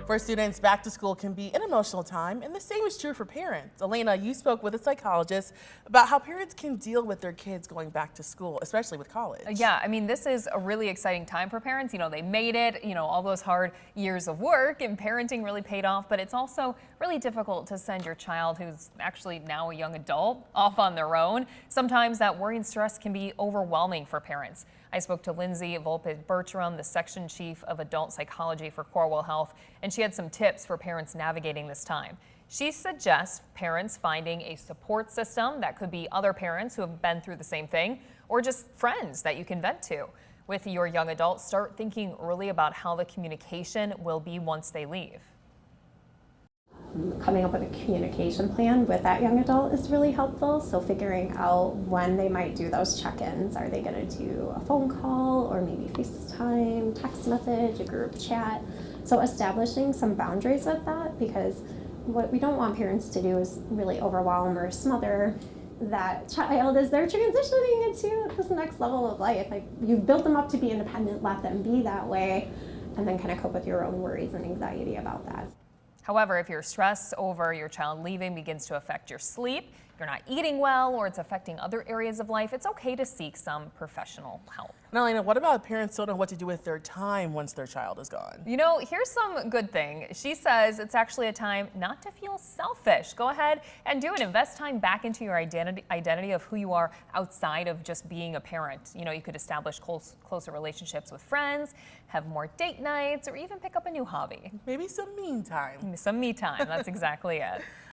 For students, back to school can be an emotional time, and the same is true for parents. Elena, you spoke with a psychologist about how parents can deal with their kids going back to school, especially with college. Yeah, I mean, this is a really exciting time for parents. You know, they made it, all those hard years of work and parenting really paid off, but it's also really difficult to send your child, who's actually now a young adult, off on their own. Sometimes that worry and stress can be overwhelming for parents. I spoke to Lindsay Volpe Bertram, the section chief of adult psychology for Corewell Health, and she had some tips for parents navigating this time. She suggests parents finding a support system that could be other parents who have been through the same thing, or just friends that you can vent to. With your young adults, start thinking early about how the communication will be once they leave. Coming up with a communication plan with that young adult is really helpful. So figuring out when they might do those check-ins. Are they going to do a phone call or maybe FaceTime, text message, a group chat? So establishing some boundaries with that, because what we don't want parents to do is really overwhelm or smother that child as they're transitioning into this next level of life. Like, you've built them up to be independent, let them be that way, and then kind of cope with your own worries and anxiety about that. However, if your stress over your child leaving begins to affect your sleep, you're not eating well, or it's affecting other areas of life, it's okay to seek some professional help. Now, Elena, what about parents who don't know what to do with their time once their child is gone? You know, here's some good thing. She says it's actually a time not to feel selfish. Go ahead and do it. Invest time back into your identity of who you are outside of just being a parent. You could establish closer relationships with friends, have more date nights, or even pick up a new hobby. Maybe some me time. Some me time. That's exactly it.